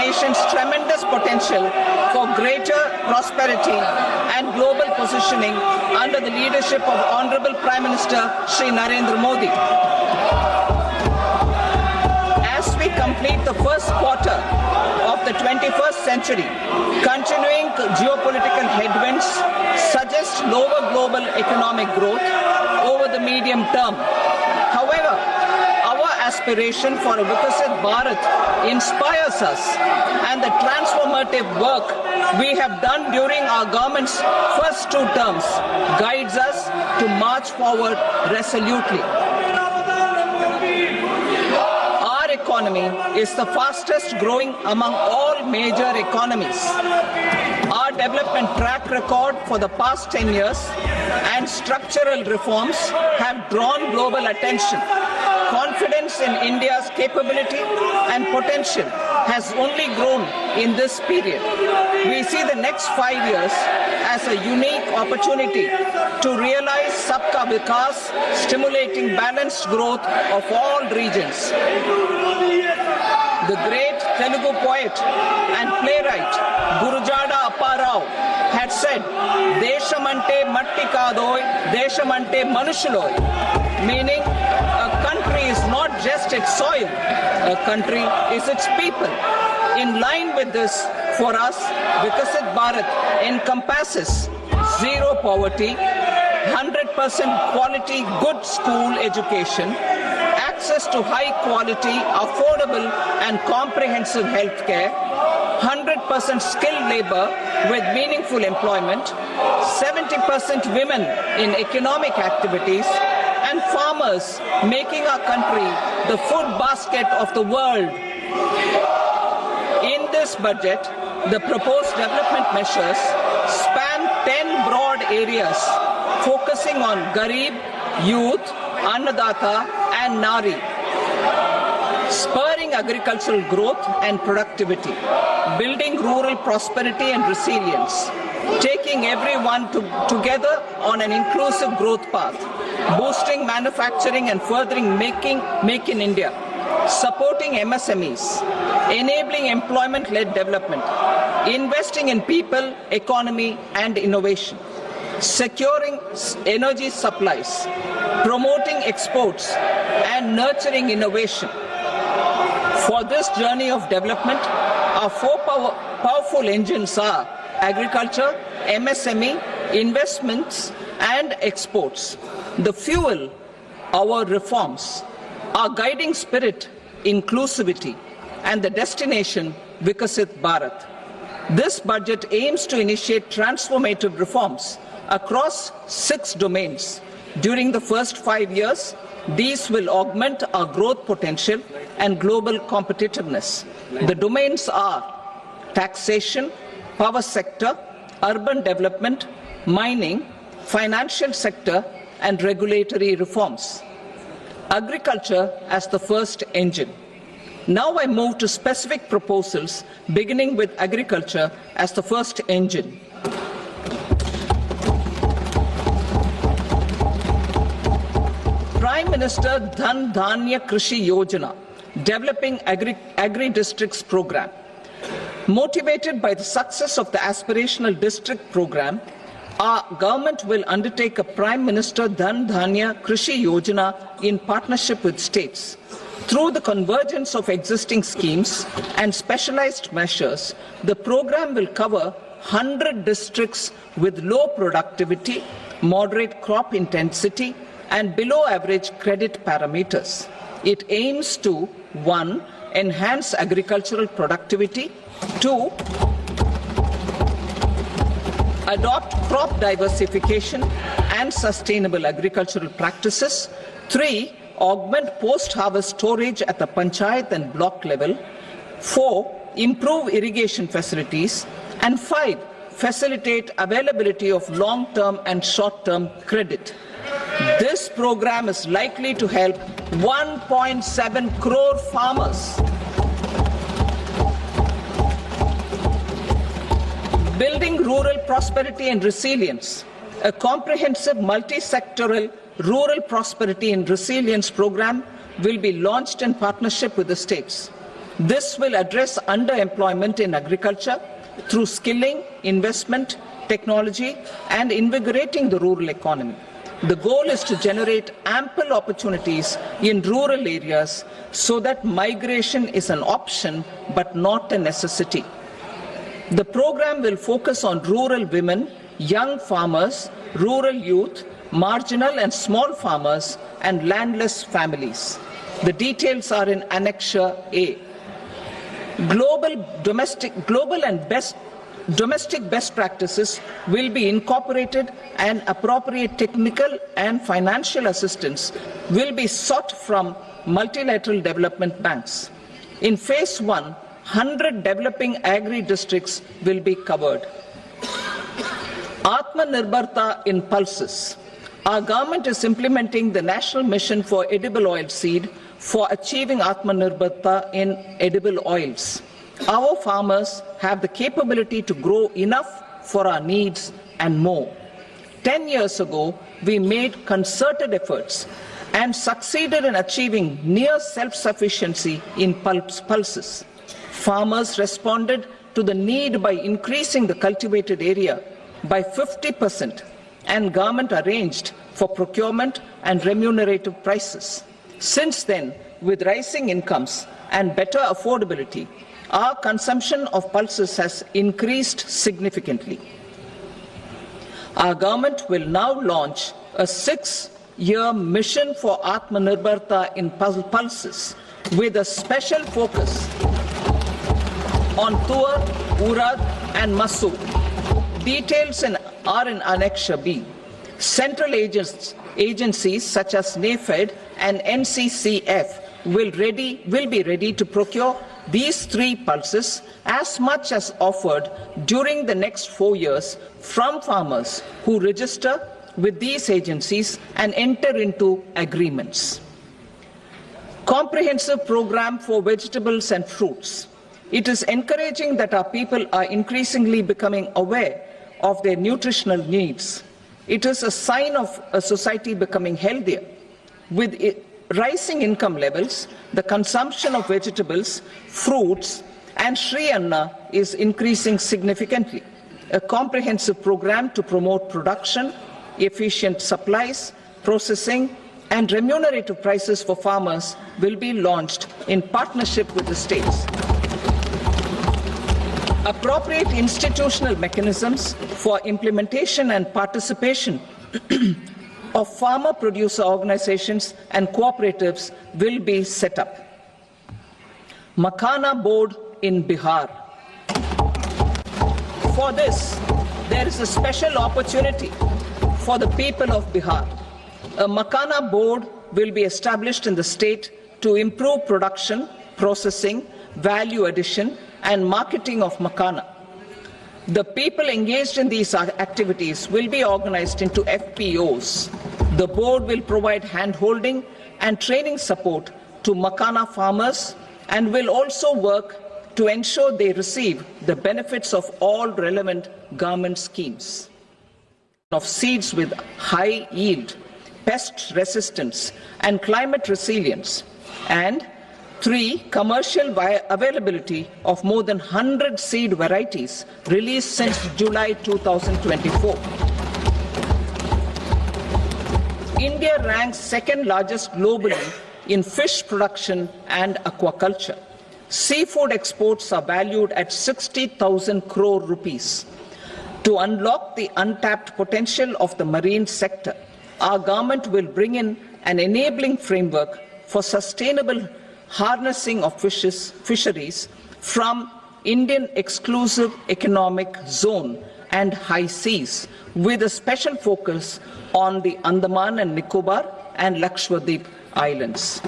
nation's tremendous potential for greater prosperity and global positioning under the leadership of Honorable Prime Minister Shri Narendra Modi. As we complete the first quarter of the 21st century, continuing geopolitical headwinds suggest lower global economic growth over the medium term. However, our aspiration for a Vikasit Bharat inspires us, and the transformative work we have done during our government's first 2 terms guides us to march forward resolutely. Our economy is the fastest growing among all major economies. Our development track record for the past 10 years and structural reforms have drawn global attention. Confidence in India's capability and potential has only grown in this period. We see the next 5 years as a unique opportunity to realize Sabka Vikas, stimulating balanced growth of all regions. The great Telugu poet and playwright Gurujada Apparao had said, "Deshamante matti kadoy, deshamante manushuloy," meaning a country is not just its soil, a country is its people. In line with this, for us, Vikasit Bharat encompasses zero poverty, 100% quality good school education, access to high quality, affordable and comprehensive health care, 100% skilled labor with meaningful employment, 70% women in economic activities, and farmers making our country the food basket of the world. In this budget, the proposed development measures span 10 broad areas, focusing on Garib, youth, Annadata and Nari, spurring agricultural growth and productivity, building rural prosperity and resilience, taking everyone together on an inclusive growth path, boosting manufacturing and furthering Make in India, supporting MSMEs, enabling employment-led development, investing in people, economy and innovation, securing energy supplies, promoting exports and nurturing innovation. For this journey of development, our 4 powerful engines are agriculture, MSME, investments and exports. The fuel, our reforms, our guiding spirit, inclusivity, and the destination, Vikasit Bharat. This budget aims to initiate transformative reforms across 6 domains. During the first 5 years, these will augment our growth potential and global competitiveness. The domains are taxation, power sector, urban development, mining, financial sector, and regulatory reforms. Agriculture as the first engine. Now I move to specific proposals, beginning with agriculture as the first engine. Prime Minister Dhan Dhanya Krishi Yojana, developing agri-districts program. Motivated by the success of the aspirational district program, our government will undertake a Prime Minister Dhan Dhanya Krishi Yojana in partnership with states. Through the convergence of existing schemes and specialized measures, the program will cover 100 districts with low productivity, moderate crop intensity, and below average credit parameters. It aims to 1. Enhance agricultural productivity, 2. Adopt crop diversification and sustainable agricultural practices, 3. Augment post-harvest storage at the panchayat and block level, 4. Improve irrigation facilities, and 5. Facilitate availability of long-term and short-term credit. This program is likely to help 1.7 crore farmers. Building rural prosperity and resilience. A comprehensive multi-sectoral rural prosperity and resilience program will be launched in partnership with the states. This will address underemployment in agriculture through skilling, investment, technology, and invigorating the rural economy. The goal is to generate ample opportunities in rural areas so that migration is an option but not a necessity. The program will focus on rural women, young farmers, rural youth, marginal and small farmers, and landless families. The details are in Annexure A. Domestic best practices will be incorporated, and appropriate technical and financial assistance will be sought from multilateral development banks. In Phase 1, 100 developing agri-districts will be covered. Atmanirbharta in pulses. Our government is implementing the National Mission for Edible Oil Seed for achieving Atmanirbharta in edible oils. Our farmers have the capability to grow enough for our needs and more. 10 years ago, we made concerted efforts and succeeded in achieving near self-sufficiency in pulses. Farmers responded to the need by increasing the cultivated area by 50%, and government arranged for procurement and remunerative prices. Since then, with rising incomes and better affordability, our consumption of pulses has increased significantly. Our government will now launch a 6-year mission for Atmanirbharta in pulses with a special focus on Tuar, Urad and Masoor. Details are in Annexure B. Central agencies such as NAFED and NCCF will be ready to procure these 3 pulses as much as offered during the next 4 years from farmers who register with these agencies and enter into agreements. Comprehensive program for vegetables and fruits. It is encouraging that our people are increasingly becoming aware of their nutritional needs. It is a sign of a society becoming healthier. With rising income levels, the consumption of vegetables, fruits, and Shri Anna is increasing significantly. A comprehensive program to promote production, efficient supplies, processing, and remunerative prices for farmers will be launched in partnership with the states. Appropriate institutional mechanisms for implementation and participation of farmer producer organizations and cooperatives will be set up. Makhana board in Bihar. For this, there is a special opportunity for the people of Bihar. A Makhana board will be established in the state to improve production, processing, value addition, and marketing of Makhana. The people engaged in these activities will be organized into FPOs. The board will provide hand-holding and training support to Makhana farmers and will also work to ensure they receive the benefits of all relevant government schemes. Of seeds with high yield, pest resistance, and climate resilience, and 3, commercial availability of more than 100 seed varieties released since July 2024. India ranks 2nd largest globally in fish production and aquaculture. Seafood exports are valued at 60,000 crore rupees. To unlock the untapped potential of the marine sector, our government will bring in an enabling framework for sustainable harnessing of fisheries from Indian exclusive economic zone and high seas, with a special focus on the Andaman and Nicobar and Lakshadweep islands.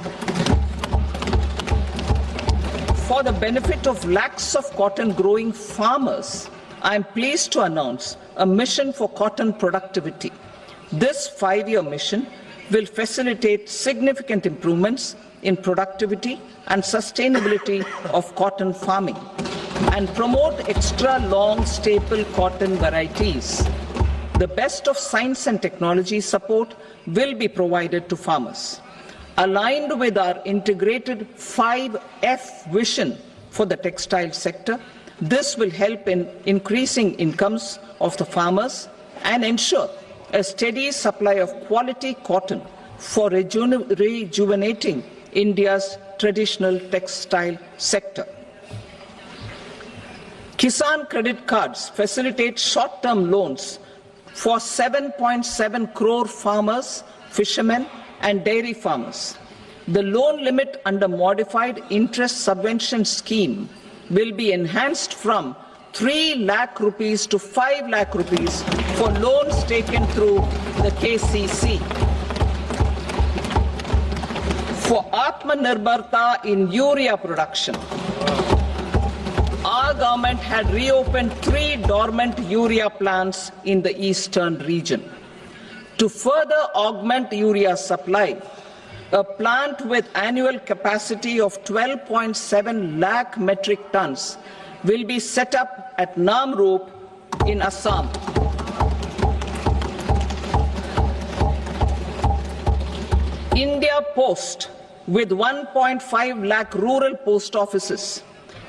For the benefit of lakhs of cotton growing farmers, I am pleased to announce a mission for cotton productivity. This 5-year mission will facilitate significant improvements in productivity and sustainability of cotton farming and promote extra long staple cotton varieties. The best of science and technology support will be provided to farmers. Aligned with our integrated 5F vision for the textile sector, this will help in increasing incomes of the farmers and ensure a steady supply of quality cotton for rejuvenating India's traditional textile sector. Kisan credit cards facilitate short-term loans for 7.7 crore farmers, fishermen and dairy farmers. The loan limit under modified interest subvention scheme will be enhanced from 3 lakh rupees to 5 lakh rupees for loans taken through the KCC. For Atmanirbharta in urea production, our government had reopened 3 dormant urea plants in the eastern region. To further augment urea supply, a plant with annual capacity of 12.7 lakh metric tons will be set up at Namrup in Assam. India Post, with 1.5 lakh rural post offices,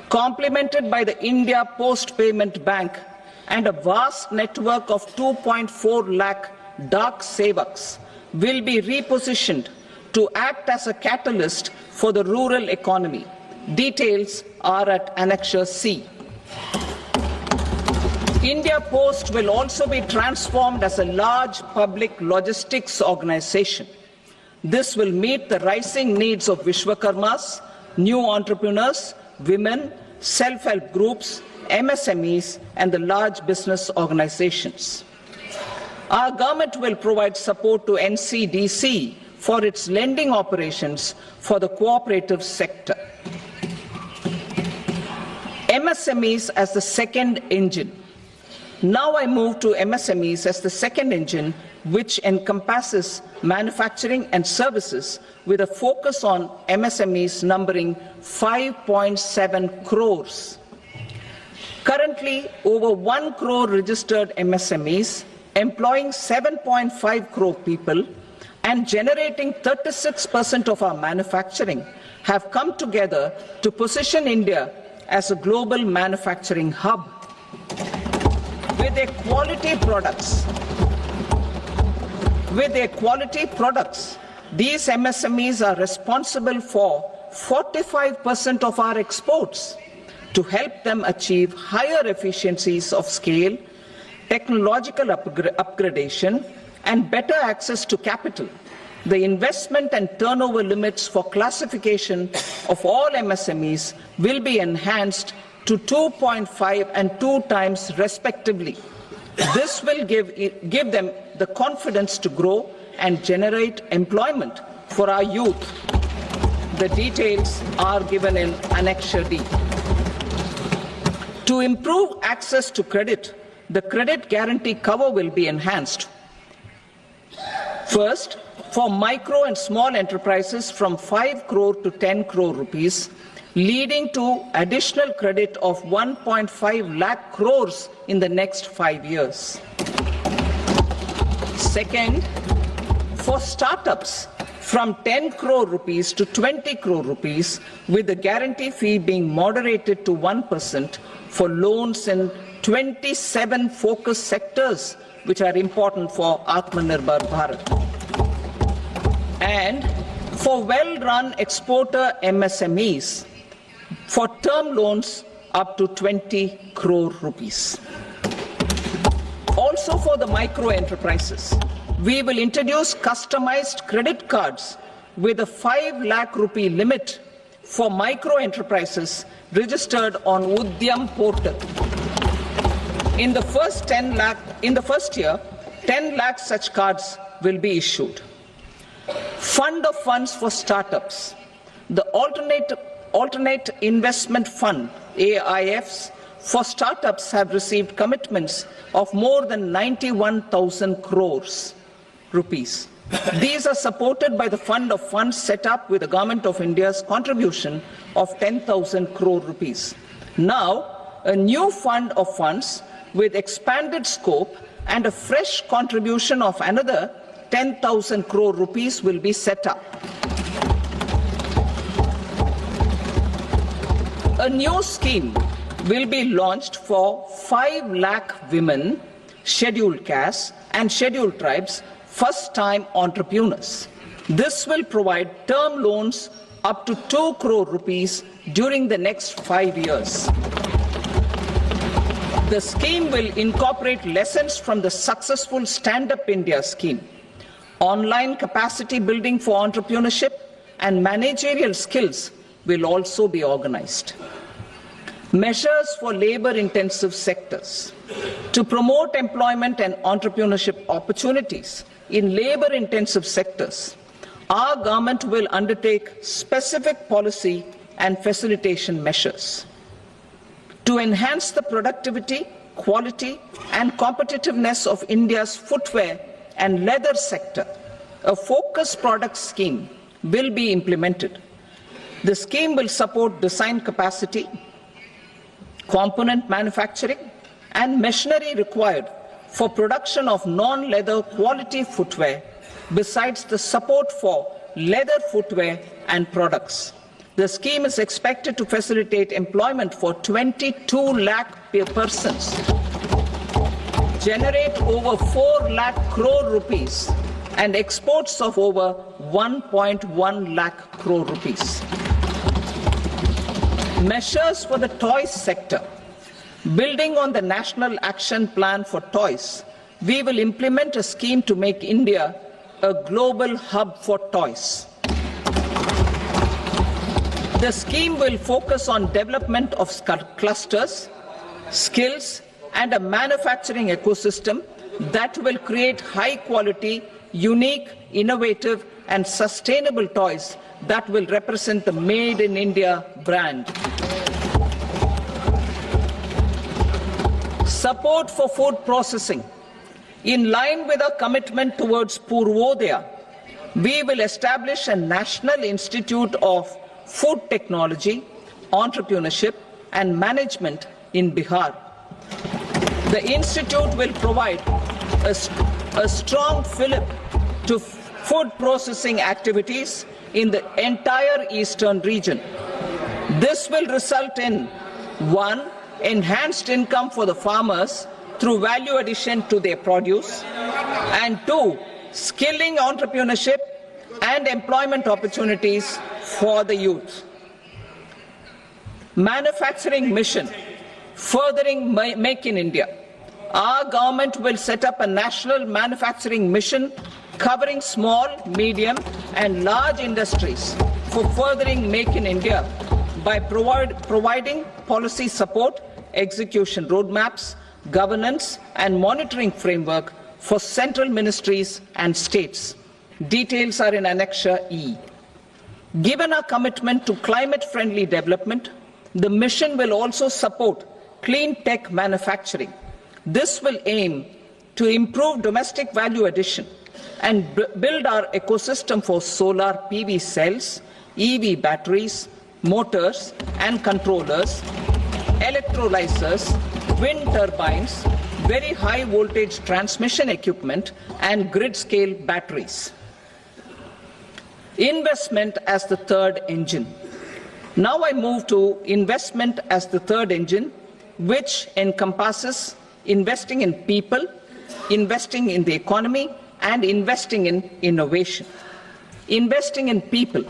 complemented by the India Post Payment Bank and a vast network of 2.4 lakh Dak Sevaks, will be repositioned to act as a catalyst for the rural economy. Details are at Annexure C. India Post will also be transformed as a large public logistics organization. This will meet the rising needs of Vishwakarmas, new entrepreneurs, women, self-help groups, MSMEs, and the large business organizations. Our government will provide support to NCDC for its lending operations for the cooperative sector. MSMEs as the second engine. Now I move to MSMEs as the second engine, which encompasses manufacturing and services with a focus on MSMEs numbering 5.7 crores. Currently, over 1 crore registered MSMEs, employing 7.5 crore people and generating 36% of our manufacturing, have come together to position India as a global manufacturing hub. With their quality products, these MSMEs are responsible for 45% of our exports. To help them achieve higher efficiencies of scale, technological upgradation, and better access to capital, the investment and turnover limits for classification of all MSMEs will be enhanced to 2.5 and 2 times respectively. This will give them the confidence to grow and generate employment for our youth. The details are given in Annexure D. To improve access to credit, the credit guarantee cover will be enhanced. First, for micro and small enterprises from 5 crore to 10 crore rupees, leading to additional credit of 1.5 lakh crores in the next 5 years. Second, for startups from 10 crore rupees to 20 crore rupees, with the guarantee fee being moderated to 1% for loans in 27 focus sectors which are important for Atmanirbhar Bharat. And for well-run exporter MSMEs, for term loans up to 20 crore rupees. Also for the micro enterprises, we will introduce customized credit cards with a 5 lakh rupee limit for micro enterprises registered on Udyam portal. In the first year, 10 lakh such cards will be issued. Fund of funds for startups. The Alternate Investment Fund, AIFs, for startups have received commitments of more than 91,000 crores rupees. These are supported by the fund of funds set up with the Government of India's contribution of 10,000 crore rupees. Now, a new fund of funds with expanded scope and a fresh contribution of another 10,000 crore rupees will be set up. A new scheme will be launched for 5 lakh women, scheduled castes and scheduled tribes, first-time entrepreneurs. This will provide term loans up to 2 crore rupees during the next 5 years. The scheme will incorporate lessons from the successful Stand Up India scheme. Online capacity building for entrepreneurship and managerial skills will also be organized. Measures for labor-intensive sectors. To promote employment and entrepreneurship opportunities in labor-intensive sectors, our government will undertake specific policy and facilitation measures. To enhance the productivity, quality and competitiveness of India's footwear and leather sector, a focused product scheme will be implemented. The scheme will support design capacity, component manufacturing and machinery required for production of non-leather quality footwear, besides the support for leather footwear and products. The scheme is expected to facilitate employment for 22 lakh persons, generate over 4 lakh crore rupees and exports of over 1.1 lakh crore rupees. Measures for the toys sector. Building on the National Action Plan for Toys, we will implement a scheme to make India a global hub for toys. The scheme will focus on development of clusters, skills, and a manufacturing ecosystem that will create high-quality, unique, innovative, and sustainable toys that will represent the Made in India brand. Support for food processing. In line with our commitment towards Purvodaya, we will establish a National Institute of Food Technology, Entrepreneurship and Management in Bihar. The institute will provide a strong fillip to food processing activities in the entire eastern region. This will result in 1. Enhanced income for the farmers through value addition to their produce, and 2. Skilling entrepreneurship and employment opportunities for the youth. Manufacturing mission, furthering Make in India. Our government will set up a national manufacturing mission covering small, medium and large industries for furthering Make in India by providing policy support, execution roadmaps, governance and monitoring framework for central ministries and states. Details are in Annexure E. Given our commitment to climate-friendly development, the mission will also support clean tech manufacturing. This will aim to improve domestic value addition and build our ecosystem for solar PV cells, EV batteries, motors and controllers, electrolyzers, wind turbines, very high voltage transmission equipment and grid-scale batteries. Investment as the third engine. Now I move to investment as the third engine, which encompasses investing in people, investing in the economy, and investing in innovation. Investing in people.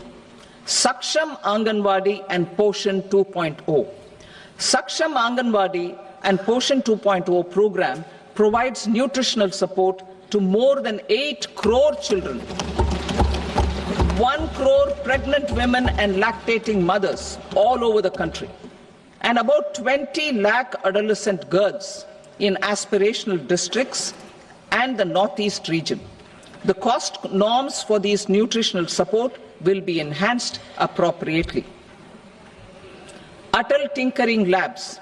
Saksham Anganwadi and Poshan 2.0. Saksham Anganwadi and Poshan 2.0 program provides nutritional support to more than 8 crore children, 1 crore pregnant women and lactating mothers all over the country, and about 20 lakh adolescent girls in aspirational districts and the Northeast region. The cost norms for these nutritional support will be enhanced appropriately. Atal Tinkering Labs.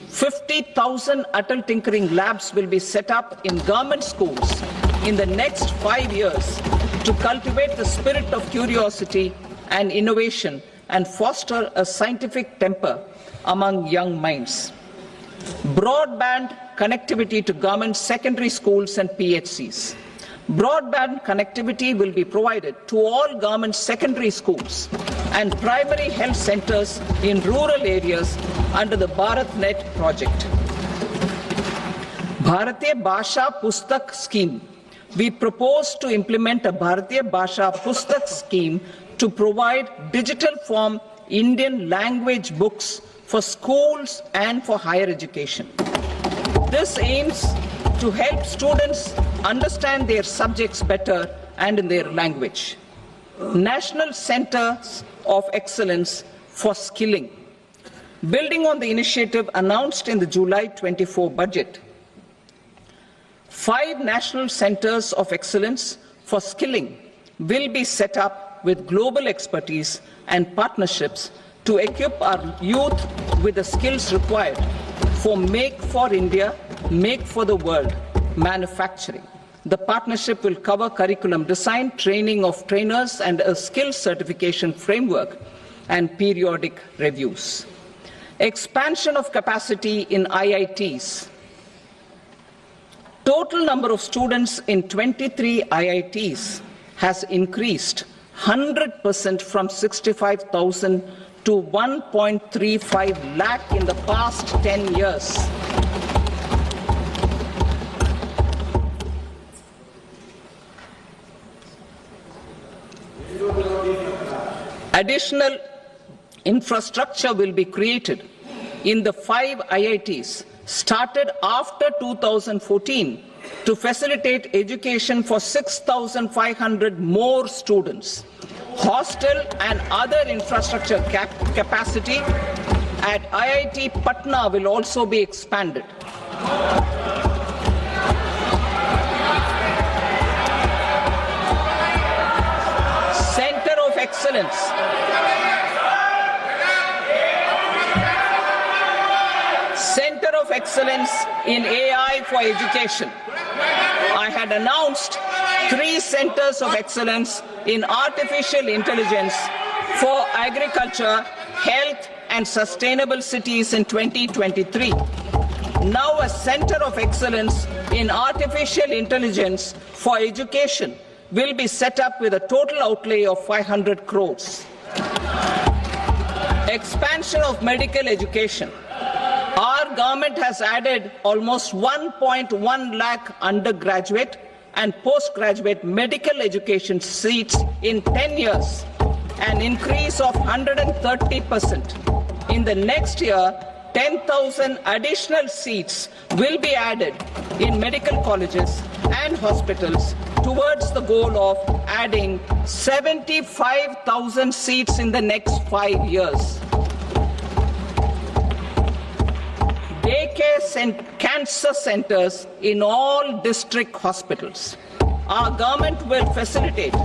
50,000 Atal Tinkering Labs will be set up in government schools in the next 5 years to cultivate the spirit of curiosity and innovation and foster a scientific temper among young minds. Broadband connectivity to government secondary schools and PHCs. Broadband connectivity will be provided to all government secondary schools and primary health centers in rural areas under the BharatNet project. Bharatiya Bhasha Pustak Scheme. We propose to implement a Bharatiya Bhasha Pustak scheme to provide digital form Indian language books for schools and for higher education. This aims to help students understand their subjects better and in their language. National Centers of Excellence for Skilling. Building on the initiative announced in the July 24 budget, 5 national centers of excellence for skilling will be set up with global expertise and partnerships to equip our youth with the skills required for Make for India, Make for the World manufacturing. The partnership will cover curriculum design, training of trainers, and a skills certification framework and periodic reviews. Expansion of capacity in IITs. Total number of students in 23 IITs has increased 100% from 65,000 to 1.35 lakh in the past 10 years. Additional infrastructure will be created in the 5 IITs started after 2014 to facilitate education for 6,500 more students. Hostel and other infrastructure capacity at IIT Patna will also be expanded. Center of Excellence. Center of Excellence in AI for Education. I had announced 3 centers of excellence in artificial intelligence for agriculture, health, and sustainable cities in 2023. Now a center of excellence in artificial intelligence for education will be set up with a total outlay of 500 crores. Expansion of medical education. Our government has added almost 1.1 lakh undergraduate and postgraduate medical education seats in 10 years, an increase of 130%. In the next year, 10,000 additional seats will be added in medical colleges and hospitals towards the goal of adding 75,000 seats in the next 5 years. Daycare cancer centers in all district hospitals. Our government will facilitate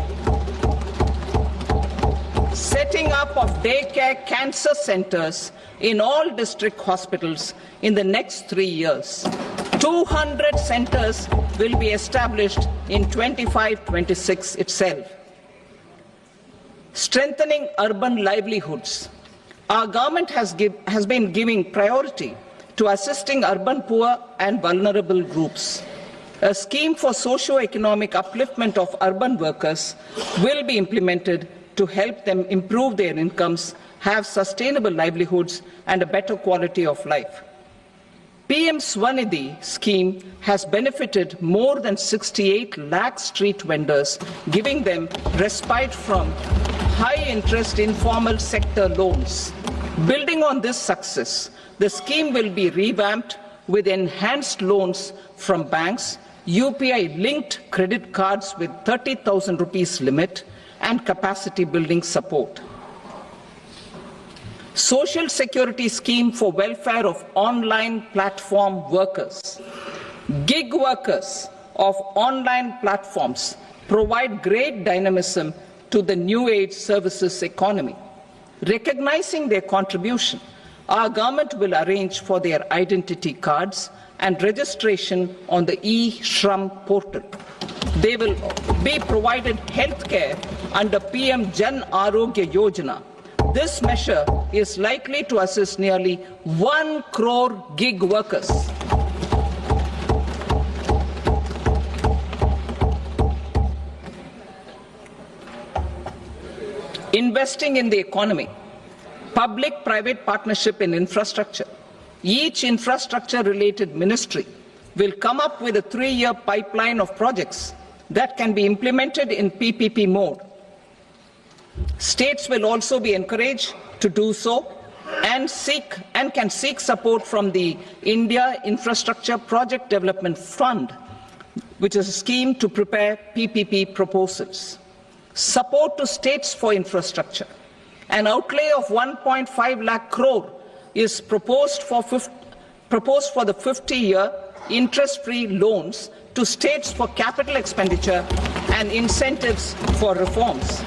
setting up of daycare cancer centers in all district hospitals in the next 3 years. 200 centers will be established in 25-26 itself. Strengthening urban livelihoods. Our government has been giving priority to assisting urban poor and vulnerable groups. A scheme for socio-economic upliftment of urban workers will be implemented to help them improve their incomes, have sustainable livelihoods, and a better quality of life. PM Swanidhi scheme has benefited more than 68 lakh street vendors, giving them respite from high-interest informal sector loans. Building on this success, the scheme will be revamped with enhanced loans from banks, UPI-linked credit cards with 30,000 rupees limit, and capacity building support. Social Security Scheme for welfare of online platform workers. Gig workers of online platforms provide great dynamism to the new age services economy. Recognizing their contribution, our government will arrange for their identity cards and registration on the e-Shram portal. They will be provided health care under PM Jan Arogya Yojana. This measure is likely to assist nearly 1 crore gig workers. Investing in the economy, public-private partnership in infrastructure. Each infrastructure-related ministry will come up with a 3-year pipeline of projects that can be implemented in PPP mode. States will also be encouraged to do so and can seek support from the India Infrastructure Project Development Fund, which is a scheme to prepare PPP proposals. Support to states for infrastructure. An outlay of 1.5 lakh crore is proposed for the 50-year interest-free loans to states for capital expenditure and incentives for reforms.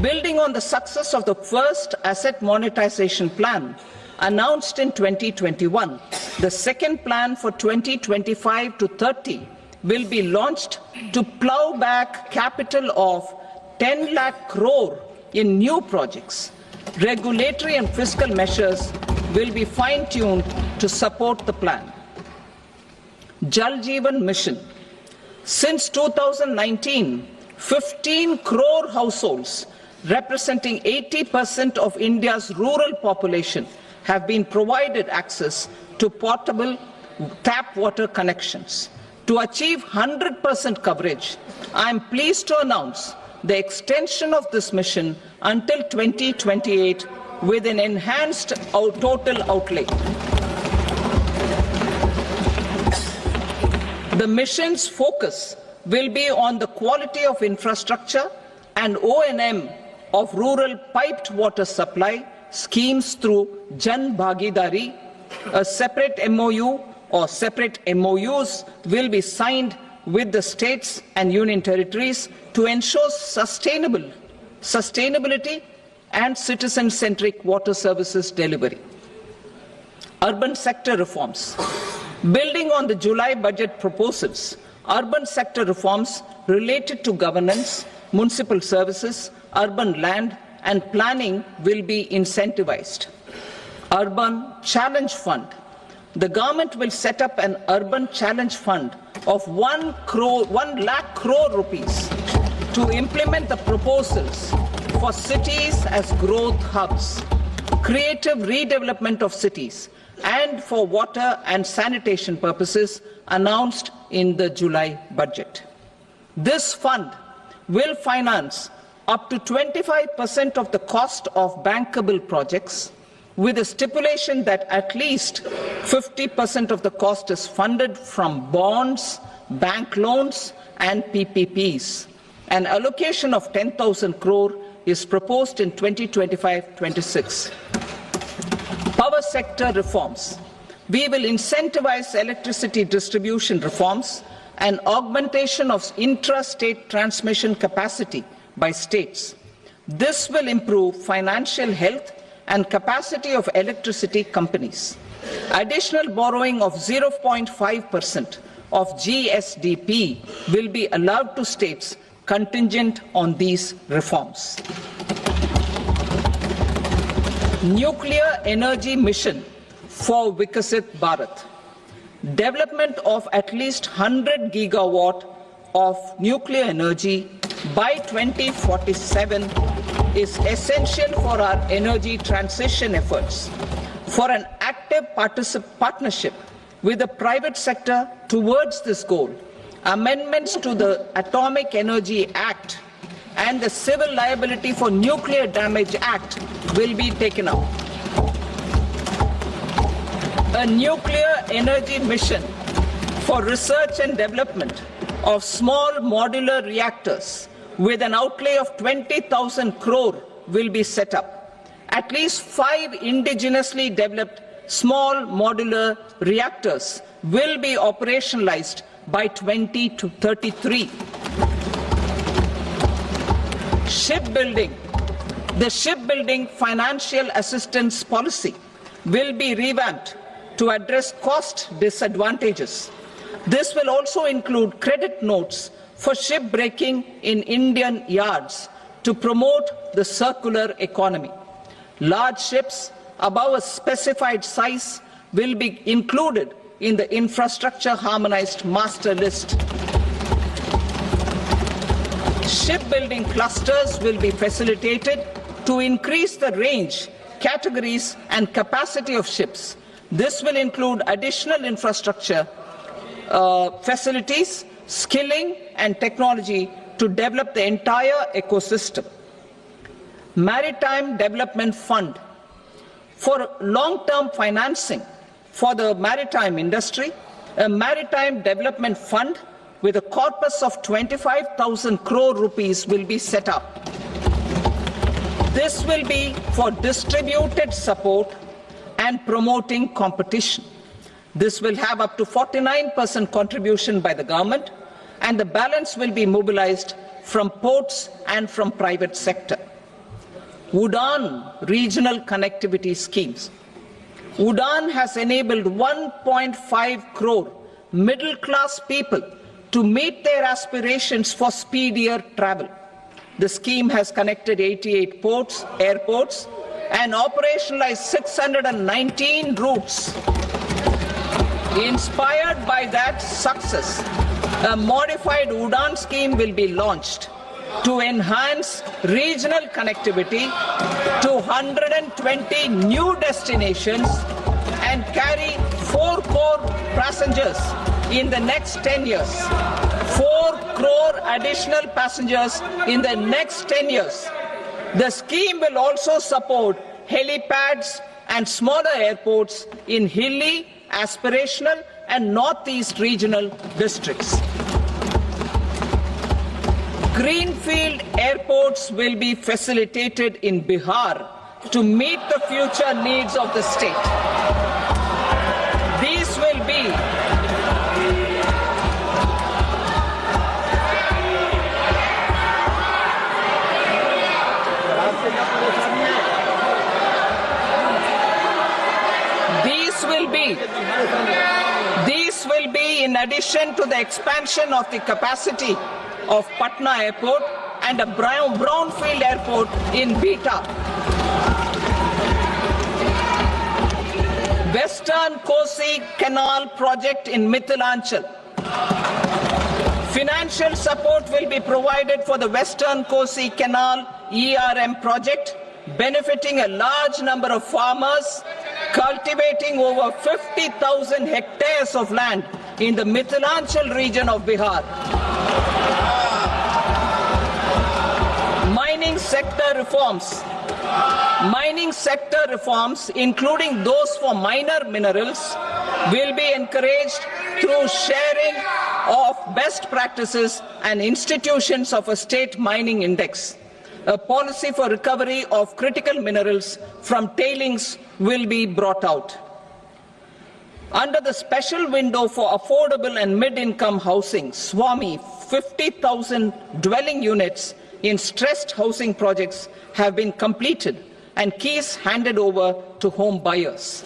Building on the success of the first asset monetization plan announced in 2021, the second plan for 2025 to 30 will be launched to plough back capital of 10 lakh crore in new projects. Regulatory and fiscal measures will be fine-tuned to support the plan. Jal Jeevan Mission. Since 2019, 15 crore households representing 80% of India's rural population have been provided access to portable tap water connections. To achieve 100% coverage, I am pleased to announce the extension of this mission until 2028 with an enhanced total outlay. The mission's focus will be on the quality of infrastructure and O&M of rural piped water supply schemes through Jan Bhagidari. A separate MOU or separate MOUs will be signed with the states and union territories to ensure sustainability and citizen-centric water services delivery. Urban sector reforms. Building on the July budget proposals, urban sector reforms related to governance, municipal services, urban land and planning will be incentivized. Urban Challenge Fund. The government will set up an urban challenge fund of 1 lakh crore rupees to implement the proposals for cities as growth hubs, creative redevelopment of cities, and for water and sanitation purposes announced in the July budget. This fund will finance up to 25% of the cost of bankable projects, with a stipulation that at least 50% of the cost is funded from bonds, bank loans and PPPs. An allocation of 10,000 crore is proposed in 2025-26. Power sector reforms. We will incentivize electricity distribution reforms and augmentation of intra-state transmission capacity by states. This will improve financial health and capacity of electricity companies. Additional borrowing of 0.5% of GSDP will be allowed to states contingent on these reforms. Nuclear energy mission for Vikasit Bharat. Development of at least 100 gigawatt of nuclear energy by 2047 is essential for our energy transition efforts. For an active partnership with the private sector towards this goal, amendments to the Atomic Energy Act and the Civil Liability for Nuclear Damage Act will be taken up. A nuclear energy mission for research and development of small modular reactors with an outlay of 20,000 crore will be set up. At least 5 indigenously developed small modular reactors will be operationalized by 2033. Shipbuilding. The shipbuilding financial assistance policy will be revamped to address cost disadvantages. This will also include credit notes for shipbreaking in Indian yards to promote the circular economy. Large ships above a specified size will be included in the infrastructure harmonized master list. Shipbuilding clusters will be facilitated to increase the range, categories and capacity of ships. This will include additional infrastructure, facilities, skilling and technology to develop the entire ecosystem. Maritime Development Fund. For long-term financing for the maritime industry, a Maritime Development Fund with a corpus of 25,000 crore rupees will be set up. This will be for distributed support and promoting competition. This will have up to 49% contribution by the government, and the balance will be mobilized from ports and from private sector. UDAN regional connectivity schemes. UDAN has enabled 1.5 crore middle-class people to meet their aspirations for speedier travel. The scheme has connected 88 airports, and operationalized 619 routes. Inspired by that success, a modified UDAN scheme will be launched to enhance regional connectivity to 120 new destinations and carry 4 crore passengers in the next 10 years. 4 crore additional passengers in the next 10 years. The scheme will also support helipads and smaller airports in hilly, aspirational and northeast regional districts. Greenfield airports will be facilitated in Bihar to meet the future needs of the state. These will be in addition to the expansion of the capacity of Patna Airport and a brownfield airport in Beta. Western Kosi Canal project in Mithilanchal. Financial support will be provided for the Western Kosi Canal ERM project, benefiting a large number of farmers, cultivating over 50,000 hectares of land in the Mithilanchal region of Bihar. Mining sector reforms. Mining sector reforms, including those for minor minerals, will be encouraged through sharing of best practices and institutions of a state mining index. A policy for recovery of critical minerals from tailings will be brought out. Under the special window for affordable and mid-income housing, SWAMI, 50,000 dwelling units in stressed housing projects have been completed and keys handed over to home buyers.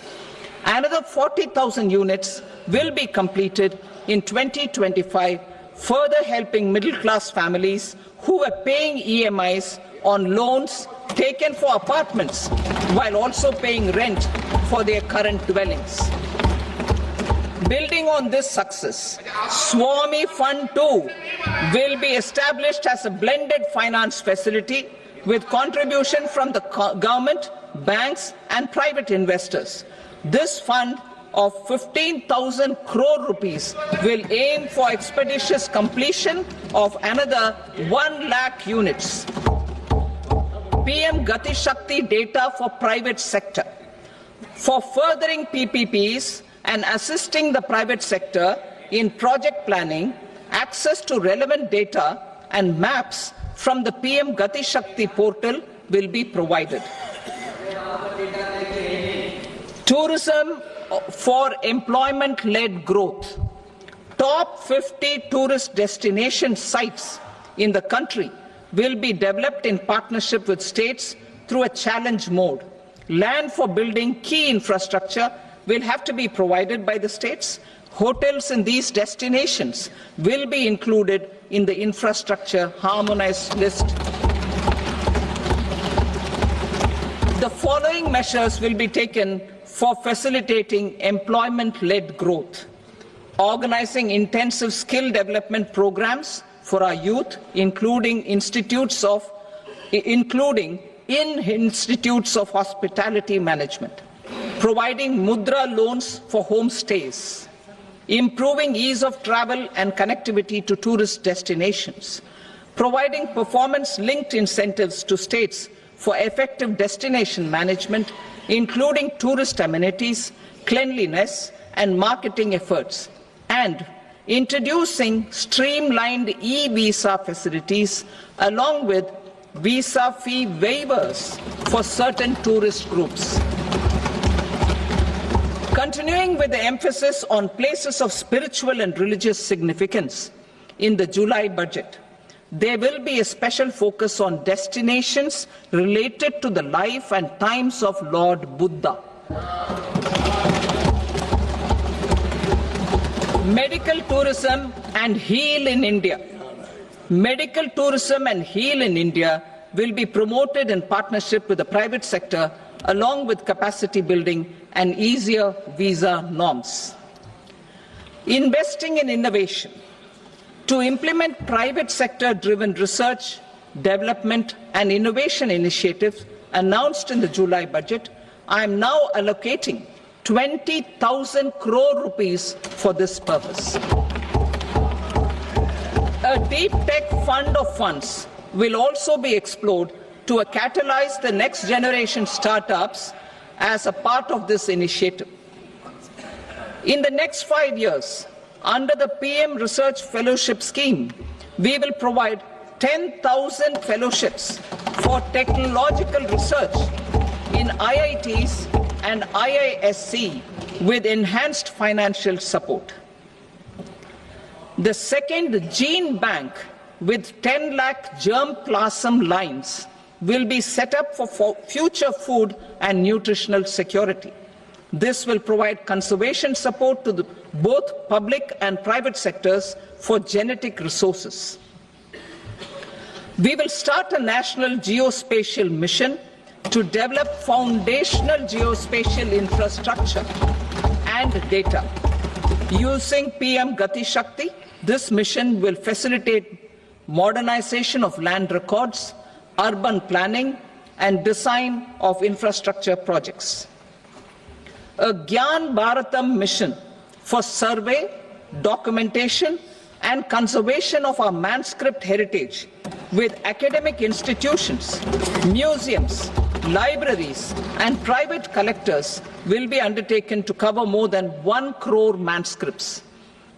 Another 40,000 units will be completed in 2025, further helping middle-class families who are paying EMIs on loans taken for apartments while also paying rent for their current dwellings. Building on this success, SWAMI Fund 2 will be established as a blended finance facility with contribution from the government, banks and private investors. This fund of 15,000 crore rupees will aim for expeditious completion of another 1 lakh units. PM Gati Shakti data for private sector. For furthering PPPs and assisting the private sector in project planning, access to relevant data and maps from the PM Gati Shakti portal will be provided. Tourism for employment-led growth. Top 50 tourist destination sites in the country will be developed in partnership with states through a challenge mode. Land for building key infrastructure will have to be provided by the states. Hotels in these destinations will be included in the infrastructure harmonized list. The following measures will be taken for facilitating employment-led growth. Organizing intensive skill development programs for our youth, including in institutes of hospitality management, providing mudra loans for homestays, improving ease of travel and connectivity to tourist destinations, providing performance-linked incentives to states for effective destination management, including tourist amenities, cleanliness, and marketing efforts, and introducing streamlined e-visa facilities along with visa fee waivers for certain tourist groups. Continuing with the emphasis on places of spiritual and religious significance, in the July budget, there will be a special focus on destinations related to the life and times of Lord Buddha. Medical tourism and heal in India. Medical tourism and heal in India will be promoted in partnership with the private sector, along with capacity building and easier visa norms. Investing in innovation. To implement private sector-driven research, development and innovation initiatives announced in the July budget, I am now allocating 20,000 crore rupees for this purpose. A deep tech fund of funds will also be explored to catalyze the next generation startups as a part of this initiative. In the next 5 years, under the PM Research Fellowship Scheme, we will provide 10,000 fellowships for technological research in IITs and IISc with enhanced financial support. The second gene bank with 10 lakh germplasm lines will be set up for future food and nutritional security. This will provide conservation support to both public and private sectors for genetic resources. We will start a national geospatial mission to develop foundational geospatial infrastructure and data. Using PM Gati Shakti, this mission will facilitate modernization of land records, urban planning, and design of infrastructure projects. A Gyan Bharatam mission for survey, documentation, and conservation of our manuscript heritage with academic institutions, museums, libraries, and private collectors will be undertaken to cover more than 1 crore manuscripts.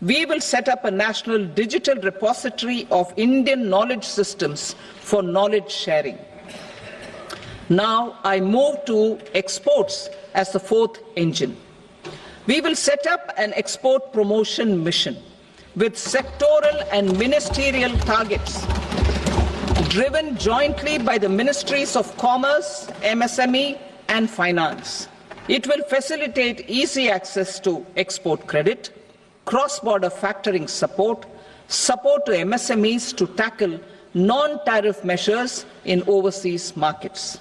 We will set up a national digital repository of Indian knowledge systems for knowledge sharing. Now I move to exports as the fourth engine. We will set up an export promotion mission with sectoral and ministerial targets driven jointly by the Ministries of Commerce, MSME, and Finance. It will facilitate easy access to export credit, cross-border factoring support, support to MSMEs to tackle non-tariff measures in overseas markets.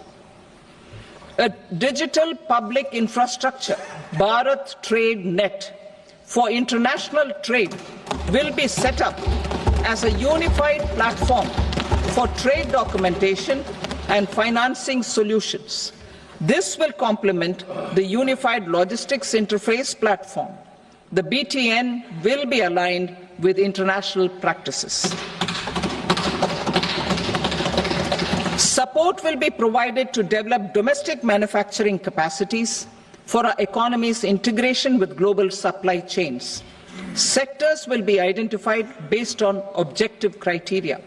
A digital public infrastructure, Bharat Trade Net, for international trade will be set up as a unified platform for trade documentation and financing solutions. This will complement the Unified Logistics Interface platform. The BTN will be aligned with international practices. Support will be provided to develop domestic manufacturing capacities for our economy's integration with global supply chains. Sectors will be identified based on objective criteria.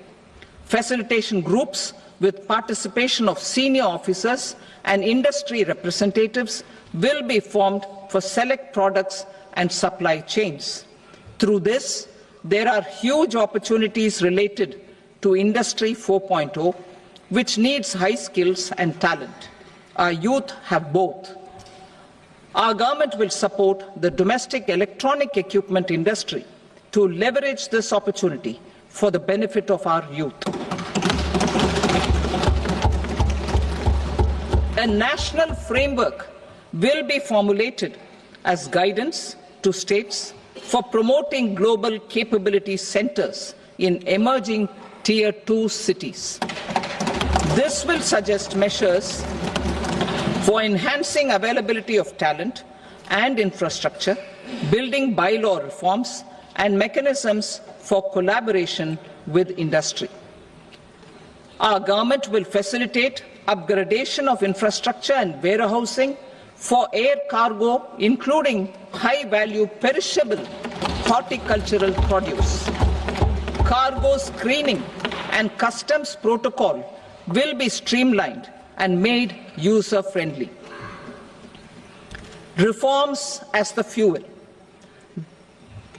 Facilitation groups with participation of senior officers and industry representatives will be formed for select products and supply chains. Through this, there are huge opportunities related to Industry 4.0, which needs high skills and talent. Our youth have both. Our government will support the domestic electronic equipment industry to leverage this opportunity for the benefit of our youth. A national framework will be formulated as guidance to states for promoting global capability centers in emerging Tier 2 cities. This will suggest measures for enhancing availability of talent and infrastructure, building bylaw reforms, and mechanisms for collaboration with industry. Our government will facilitate upgradation of infrastructure and warehousing for air cargo, including high-value perishable horticultural produce. Cargo screening and customs protocol will be streamlined and made user-friendly. Reforms as the fuel.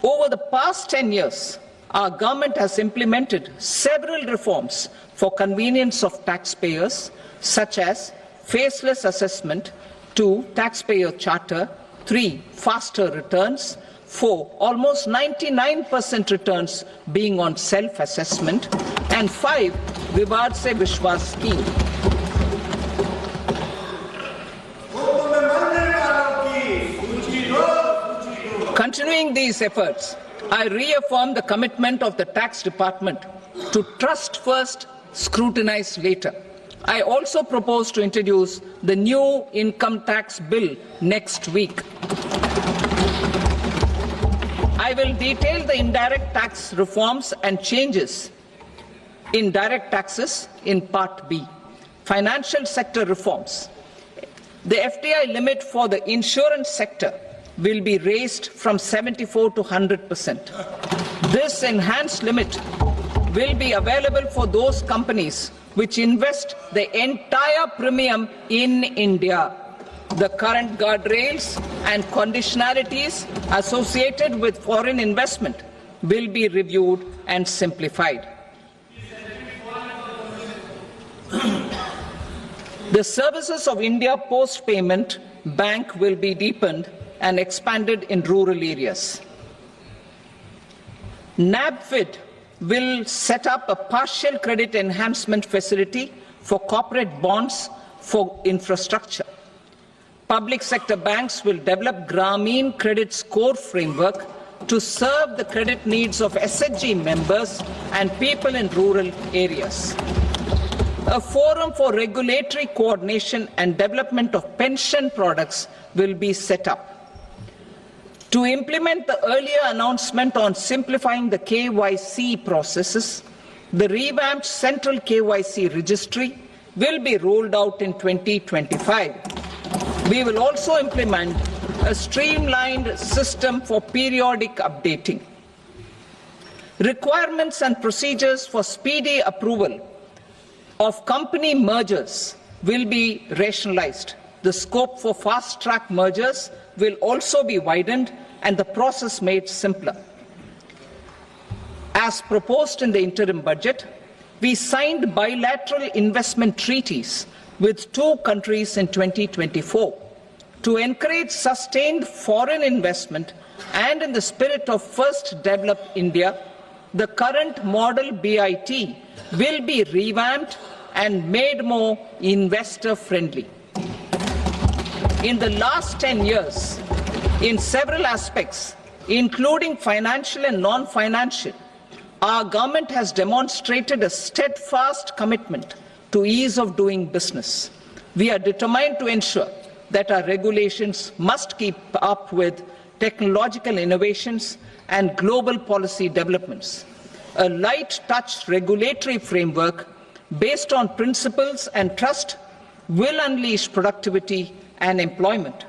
Over the past 10 years, our government has implemented several reforms for convenience of taxpayers, such as faceless assessment, 2, taxpayer charter, 3, faster returns, 4, almost 99% returns being on self-assessment, and 5, Vivad Se Vishwas scheme. Continuing these efforts, I reaffirm the commitment of the Tax Department to trust first, scrutinize later. I also propose to introduce the new income tax bill next week. I will detail the indirect tax reforms and changes in direct taxes in Part B. Financial sector reforms. The FDI limit for the insurance sector will be raised from 74 to 100%. This enhanced limit will be available for those companies which invest the entire premium in India. The current guardrails and conditionalities associated with foreign investment will be reviewed and simplified. The services of India Post Payment Bank will be deepened and expanded in rural areas. NABFID will set up a partial credit enhancement facility for corporate bonds for infrastructure. Public sector banks will develop Grameen Credit Score framework to serve the credit needs of SHG members and people in rural areas. A forum for regulatory coordination and development of pension products will be set up. To implement the earlier announcement on simplifying the KYC processes, the revamped Central KYC Registry will be rolled out in 2025. We will also implement a streamlined system for periodic updating. Requirements and procedures for speedy approval of company mergers will be rationalized. The scope for fast-track mergers will also be widened and the process made simpler. As proposed in the interim budget, we signed bilateral investment treaties with 2 countries in 2024 to encourage sustained foreign investment, and in the spirit of First Develop India, the current model BIT will be revamped and made more investor-friendly. In the last 10 years, in several aspects, including financial and non-financial, our government has demonstrated a steadfast commitment to ease of doing business. We are determined to ensure that our regulations must keep up with technological innovations and global policy developments. A light-touch regulatory framework based on principles and trust will unleash productivity and employment.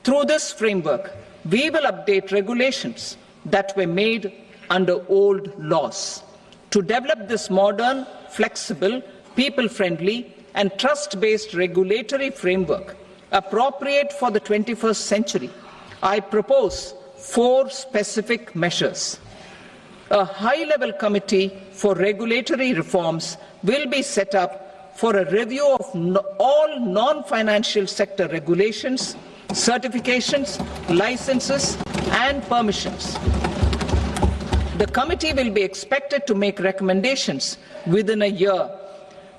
Through this framework, we will update regulations that were made under old laws. To develop this modern, flexible, people-friendly and trust-based regulatory framework appropriate for the 21st century, I propose 4 specific measures. A high-level committee for regulatory reforms will be set up for a review of all non-financial sector regulations, certifications, licenses, and permissions. The committee will be expected to make recommendations within a year.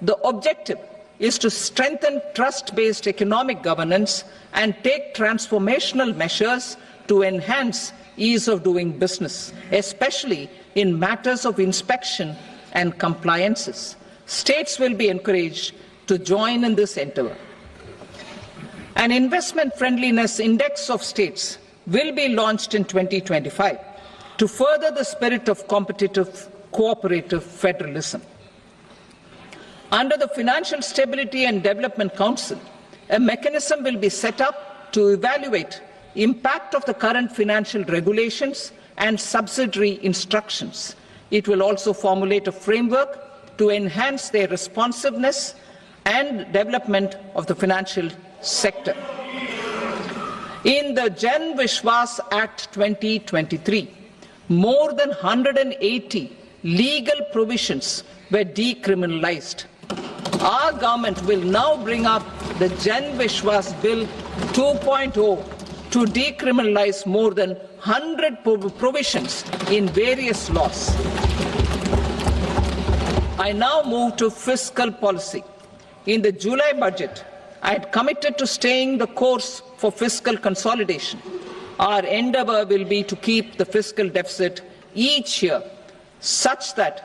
The objective is to strengthen trust-based economic governance and take transformational measures to enhance ease of doing business, especially in matters of inspection and compliances. States will be encouraged to join in this endeavour. An investment friendliness index of states will be launched in 2025 to further the spirit of competitive, cooperative federalism. Under the Financial Stability and Development Council, a mechanism will be set up to evaluate impact of the current financial regulations and subsidiary instructions. It will also formulate a framework to enhance their responsiveness and development of the financial sector. In the Jan Vishwas Act 2023, more than 180 legal provisions were decriminalized. Our government will now bring up the Jan Vishwas Bill 2.0 to decriminalize more than 100 provisions in various laws. I now move to fiscal policy. In the July budget, I had committed to staying the course for fiscal consolidation. Our endeavour will be to keep the fiscal deficit each year such that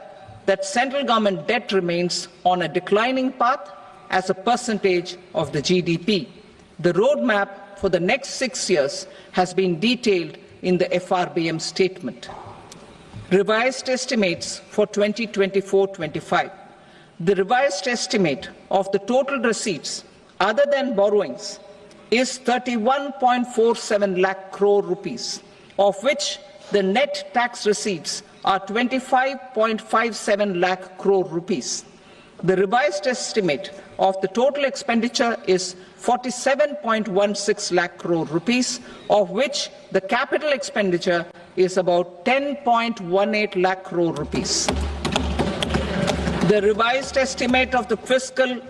central government debt remains on a declining path as a percentage of the GDP. The roadmap for the next 6 years has been detailed in the FRBM statement. Revised estimates for 2024-25. The revised estimate of the total receipts other than borrowings is 31.47 lakh crore rupees, of which the net tax receipts are 25.57 lakh crore rupees. The revised estimate of the total expenditure is 47.16 lakh crore rupees, of which the capital expenditure is about 10.18 lakh crore rupees. The revised estimate of the fiscal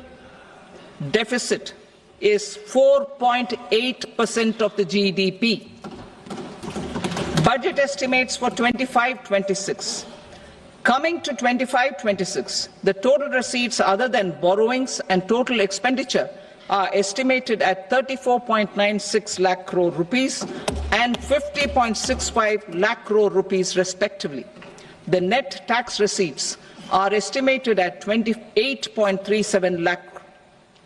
deficit is 4.8% of the GDP. Budget estimates for 25-26. Coming to 25-26, the total receipts other than borrowings and total expenditure are estimated at 34.96 lakh crore rupees and 50.65 lakh crore rupees respectively. The net tax receipts are estimated at 28.37 lakh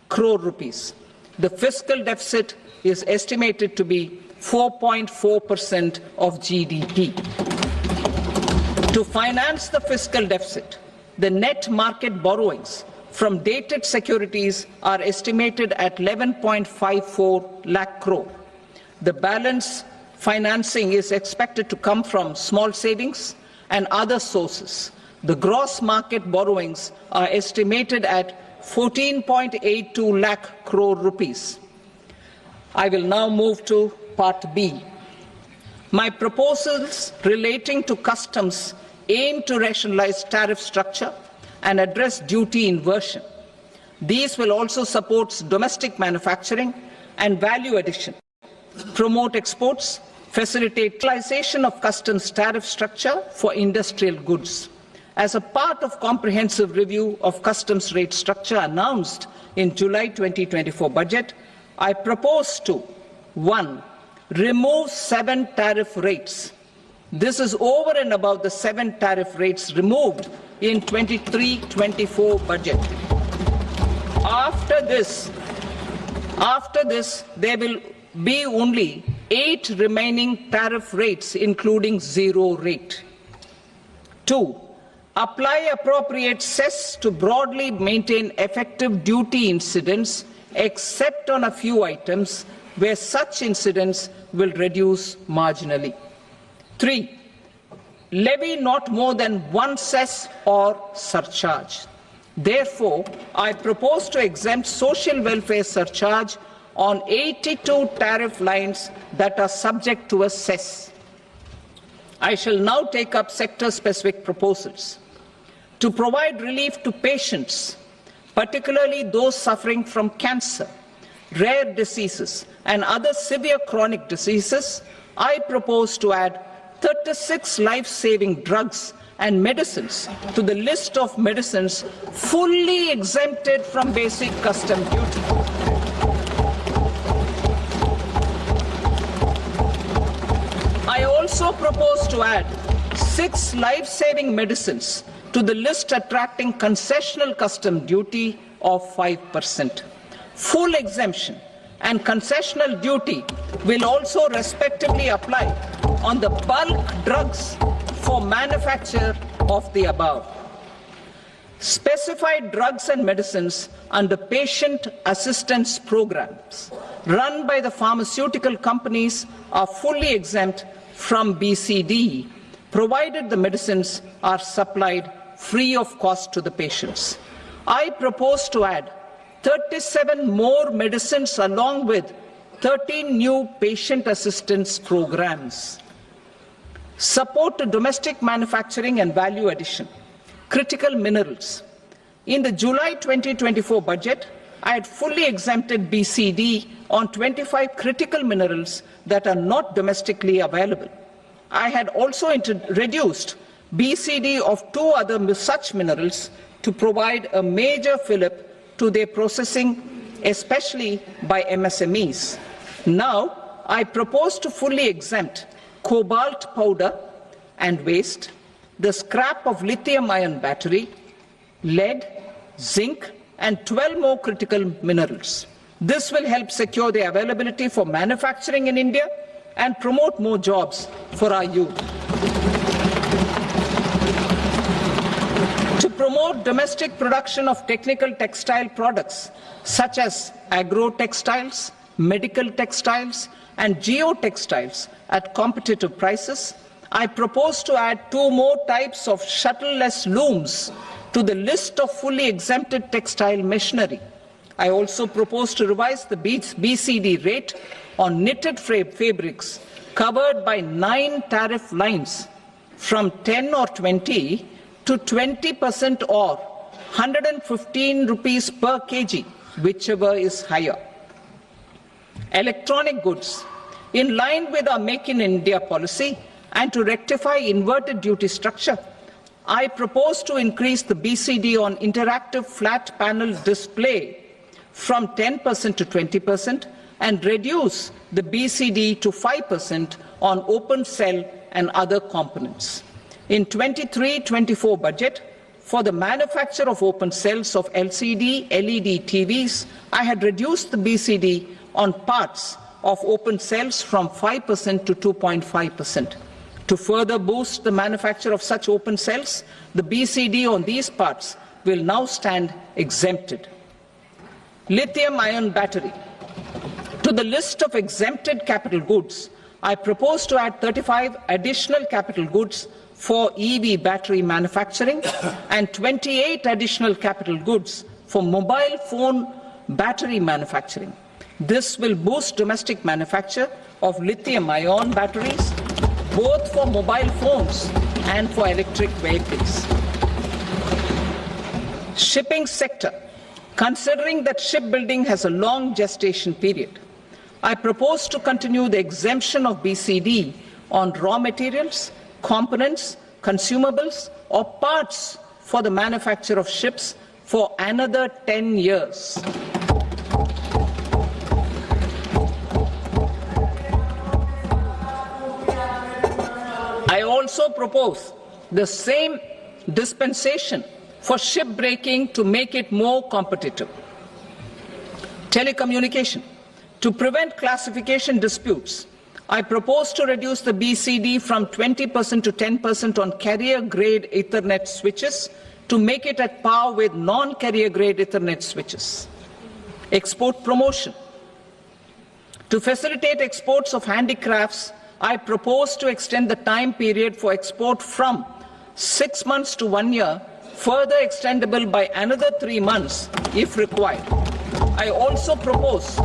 crore rupees. The fiscal deficit is estimated to be 4.4% of GDP. To finance the fiscal deficit, the net market borrowings from dated securities are estimated at 11.54 lakh crore. The balance financing is expected to come from small savings and other sources. The gross market borrowings are estimated at 14.82 lakh crore rupees. I will now move to Part B. My proposals relating to customs aim to rationalize tariff structure and address duty inversion. These will also support domestic manufacturing and value addition, promote exports, facilitate utilization of customs tariff structure for industrial goods. As a part of comprehensive review of customs rate structure announced in July 2024 budget, I propose to 1. Remove 7 tariff rates. This is over and above the 7 tariff rates removed in 23-24 budget. After this, there will be only 8 remaining tariff rates, including 0 rate. 2. Apply appropriate cess to broadly maintain effective duty incidence, except on a few items where such incidence will reduce marginally. 3. Levy not more than 1 cess or surcharge. Therefore, I propose to exempt social welfare surcharge on 82 tariff lines that are subject to a cess. I shall now take up sector-specific proposals. To provide relief to patients, particularly those suffering from cancer, rare diseases and other severe chronic diseases, I propose to add 36 life-saving drugs and medicines to the list of medicines fully exempted from basic custom duty. I also propose to add 6 life-saving medicines to the list attracting concessional custom duty of 5%. Full exemption and concessional duty will also respectively apply on the bulk drugs for manufacture of the above. Specified drugs and medicines under patient assistance programs run by the pharmaceutical companies are fully exempt from BCD, provided the medicines are supplied free of cost to the patients. I propose to add 37 more medicines along with 13 new patient assistance programs. Support to domestic manufacturing and value addition. Critical minerals. In the July 2024 budget, I had fully exempted BCD on 25 critical minerals that are not domestically available. I had also reduced BCD of 2 other such minerals to provide a major fillip to their processing, especially by MSMEs. Now, I propose to fully exempt cobalt powder and waste, the scrap of lithium-ion battery, lead, zinc, and 12 more critical minerals. This will help secure the availability for manufacturing in India and promote more jobs for our youth. To promote domestic production of technical textile products such as agro-textiles, medical textiles, and geotextiles at competitive prices, I propose to add 2 more types of shuttle-less looms to the list of fully exempted textile machinery. I also propose to revise the BCD rate on knitted fabrics covered by 9 tariff lines from 10 or 20 to 20% or 115 rupees per kg, whichever is higher. Electronic goods. In line with our Make in India policy and to rectify inverted duty structure, I propose to increase the BCD on interactive flat panel display from 10% to 20% and reduce the BCD to 5% on open cell and other components. In 23-24 budget, for the manufacture of open cells of LCD, LED TVs, I had reduced the BCD on parts of open cells from 5% to 2.5%. To further boost the manufacture of such open cells, the BCD on these parts will now stand exempted. Lithium-ion battery. To the list of exempted capital goods, I propose to add 35 additional capital goods for EV battery manufacturing and 28 additional capital goods for mobile phone battery manufacturing. This will boost domestic manufacture of lithium-ion batteries, both for mobile phones and for electric vehicles. Shipping sector. Considering that shipbuilding has a long gestation period, I propose to continue the exemption of BCD on raw materials, components, consumables, or parts for the manufacture of ships for another 10 years. I also propose the same dispensation for shipbreaking to make it more competitive. Telecommunication. To prevent classification disputes, I propose to reduce the BCD from 20% to 10% on carrier-grade Ethernet switches to make it at par with non-carrier-grade Ethernet switches. Export promotion. To facilitate exports of handicrafts, I propose to extend the time period for export from 6 months to 1 year, further extendable by another 3 months if required. I also propose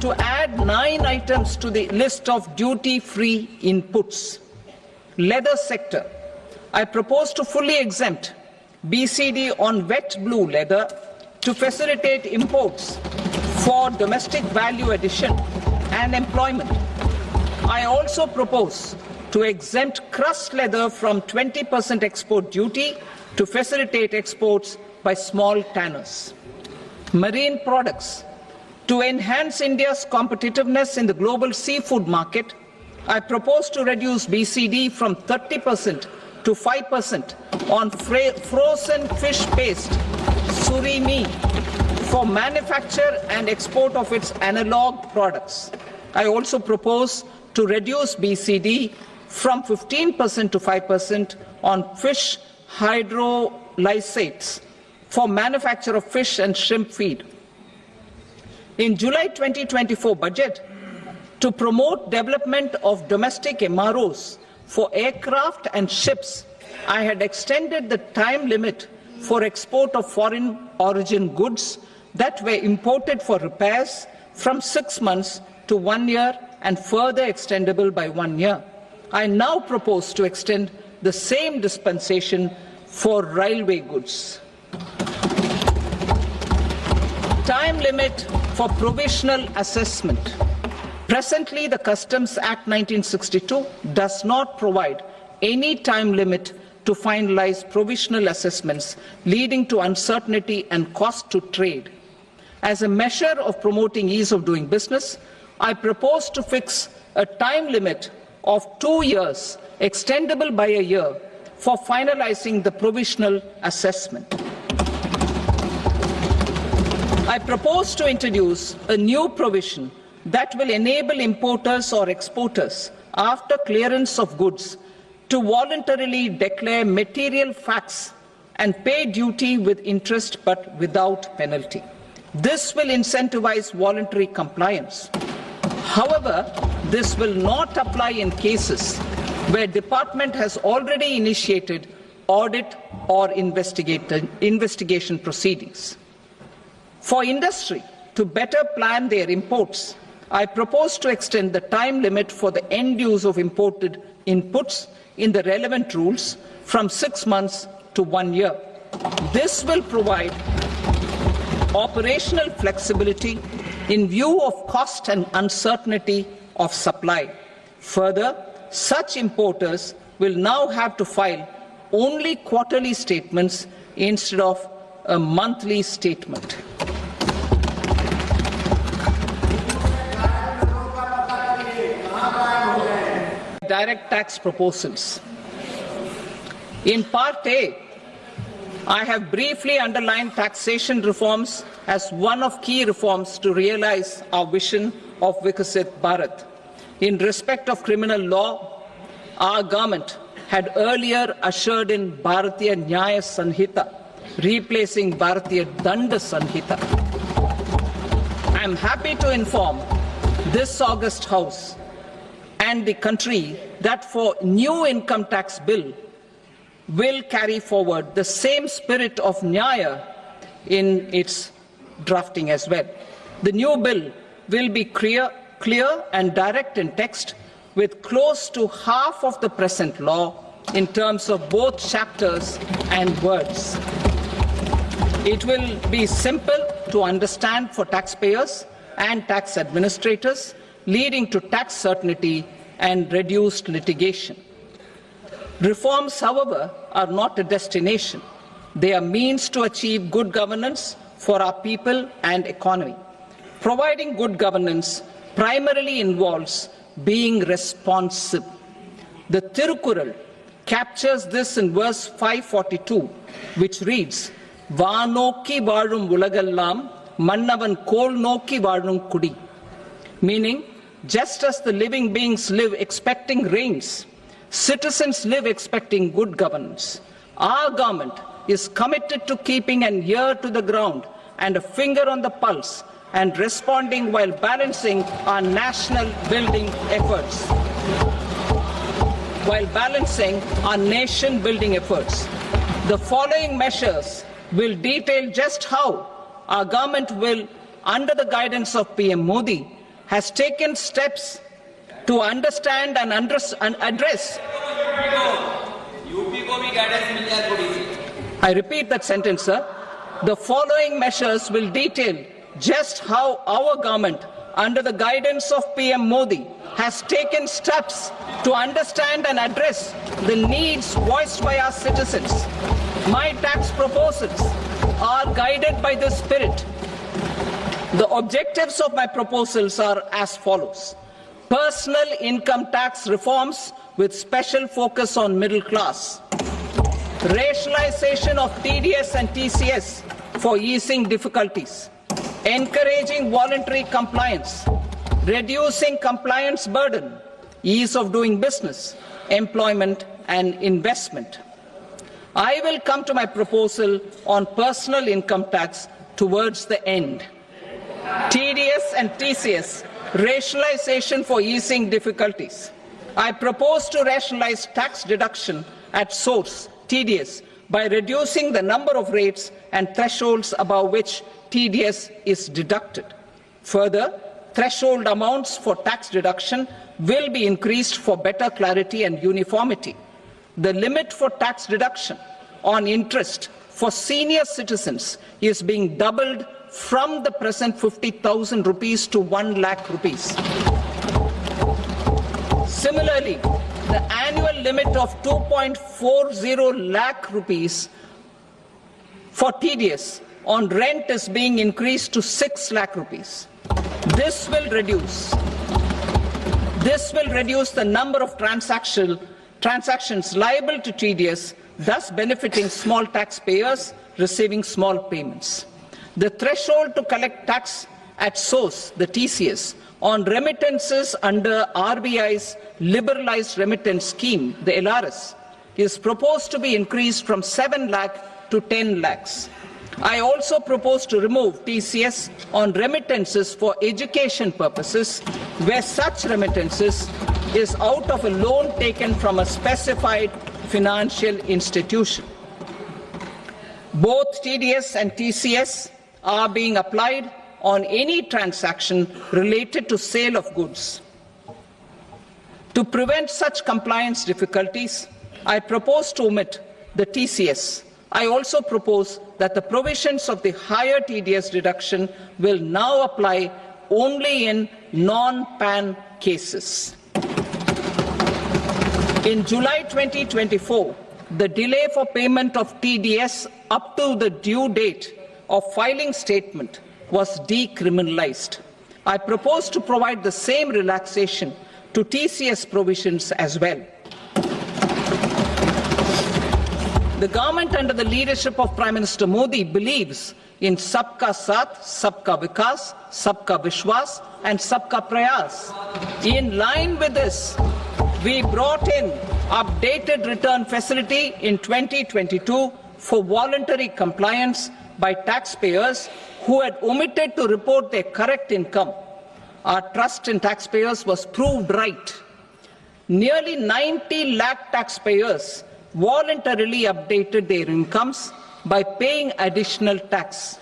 to add 9 items to the list of duty-free inputs. Leather sector. I propose to fully exempt BCD on wet blue leather to facilitate imports for domestic value addition and employment. I also propose to exempt crust leather from 20% export duty to facilitate exports by small tanners. Marine products. To enhance India's competitiveness in the global seafood market, I propose to reduce BCD from 30% to 5% on frozen fish paste, surimi, for manufacture and export of its analog products. I also propose to reduce BCD from 15% to 5% on fish hydrolysates for manufacture of fish and shrimp feed. In July 2024 budget, to promote development of domestic MROs for aircraft and ships, I had extended the time limit for export of foreign origin goods that were imported for repairs from 6 months to 1 year and further extendable by 1 year. I now propose to extend the same dispensation for railway goods. Time limit for provisional assessment. Presently, the Customs Act 1962 does not provide any time limit to finalize provisional assessments, leading to uncertainty and cost to trade. As a measure of promoting ease of doing business, I propose to fix a time limit of 2 years, extendable by a year, for finalizing the provisional assessment. I propose to introduce a new provision that will enable importers or exporters, after clearance of goods, to voluntarily declare material facts and pay duty with interest but without penalty. This will incentivize voluntary compliance. However, this will not apply in cases where department has already initiated audit or investigation proceedings. For industry to better plan their imports, I propose to extend the time limit for the end use of imported inputs in the relevant rules from 6 months to 1 year. This will provide operational flexibility in view of cost and uncertainty of supply. Further, such importers will now have to file only quarterly statements instead of a monthly statement. Direct tax proposals. In Part A, I have briefly underlined taxation reforms as one of key reforms to realize our vision of Vikasit Bharat. In respect of criminal law, our government had earlier ushered in Bharatiya Nyaya Sanhita, replacing Bharatiya Danda Sanhita. I am happy to inform this august House and the country that for new income tax bill will carry forward the same spirit of Nyaya in its drafting as well. The new bill will be clear and direct in text, with close to half of the present law in terms of both chapters and words. It will be simple to understand for taxpayers and tax administrators, leading to tax certainty and reduced litigation. Reforms, however, are not a destination. They are means to achieve good governance for our people and economy. Providing good governance primarily involves being responsive. The Tirukural captures this in verse 542, which reads, "Vaanokki vaazhum ulagallam, mannavan kol nokki vaazhum kudi," meaning, just as the living beings live expecting rains, citizens live expecting good governance. Our government is committed to keeping an ear to the ground and a finger on the pulse and responding while balancing our national building efforts. The following measures will detail just how our government will, under the guidance of PM Modi, has taken steps to understand and address. I repeat that sentence, sir. The following measures will detail just how our government, under the guidance of PM Modi, has taken steps to understand and address the needs voiced by our citizens. My tax proposals are guided by this spirit. The objectives of my proposals are as follows: personal income tax reforms with special focus on middle class, rationalization of TDS and TCS for easing difficulties, encouraging voluntary compliance, reducing compliance burden, ease of doing business, employment and investment. I will come to my proposal on personal income tax towards the end. TDS and TCS, rationalization for easing difficulties. I propose to rationalize tax deduction at source, TDS, by reducing the number of rates and thresholds above which TDS is deducted. Further, threshold amounts for tax deduction will be increased for better clarity and uniformity. The limit for tax deduction on interest for senior citizens is being doubled from the present 50,000 rupees to 1 lakh rupees. Similarly, the annual limit of 2.40 lakh rupees for TDS on rent is being increased to 6 lakh rupees. This will reduce the number of transactions liable to TDS, thus benefiting small taxpayers receiving small payments. The threshold to collect tax at source, the TCS, on remittances under RBI's liberalized remittance scheme, the LRS, is proposed to be increased from 7 lakh to 10 lakhs. I also propose to remove TCS on remittances for education purposes, where such remittances is out of a loan taken from a specified financial institution. Both TDS and TCS are being applied on any transaction related to sale of goods. To prevent such compliance difficulties, I propose to omit the TCS. I also propose that the provisions of the higher TDS deduction will now apply only in non-PAN cases. In July 2024, the delay for payment of TDS up to the due date of filing statement was decriminalized. I propose to provide the same relaxation to TCS provisions as well. The government under the leadership of Prime Minister Modi believes in Sabka Saath, Sabka Vikas, Sabka Vishwas and Sabka Prayas. In line with this, we brought in updated return facility in 2022 for voluntary compliance by taxpayers who had omitted to report their correct income. Our trust in taxpayers was proved right. Nearly 90 lakh taxpayers voluntarily updated their incomes by paying additional tax.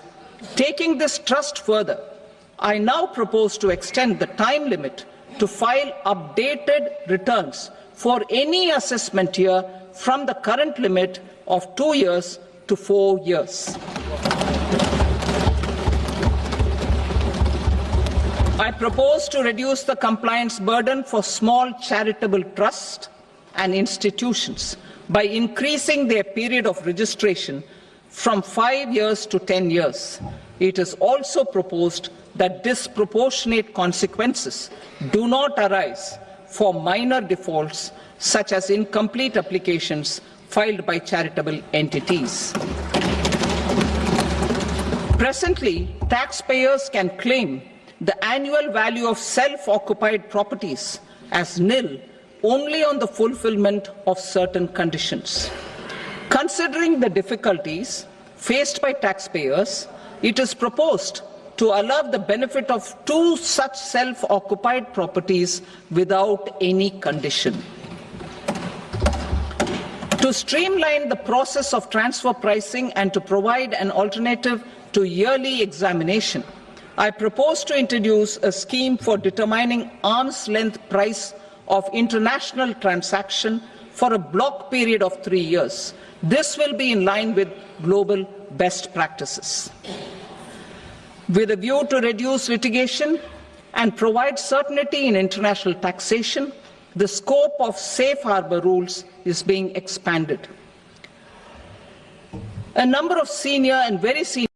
Taking this trust further, I now propose to extend the time limit to file updated returns for any assessment year from the current limit of 2 years to 4 years. I propose to reduce the compliance burden for small charitable trusts and institutions by increasing their period of registration from 5 years to 10 years. It is also proposed that disproportionate consequences do not arise for minor defaults such as incomplete applications filed by charitable entities. Presently, taxpayers can claim the annual value of self-occupied properties as nil only on the fulfillment of certain conditions. Considering the difficulties faced by taxpayers, it is proposed to allow the benefit of 2 such self-occupied properties without any condition. To streamline the process of transfer pricing and to provide an alternative to yearly examination, I propose to introduce a scheme for determining arm's length price of international transaction for a block period of 3 years. This will be in line with global best practices. With a view to reduce litigation and provide certainty in international taxation, the scope of safe harbor rules is being expanded. A number of senior and very senior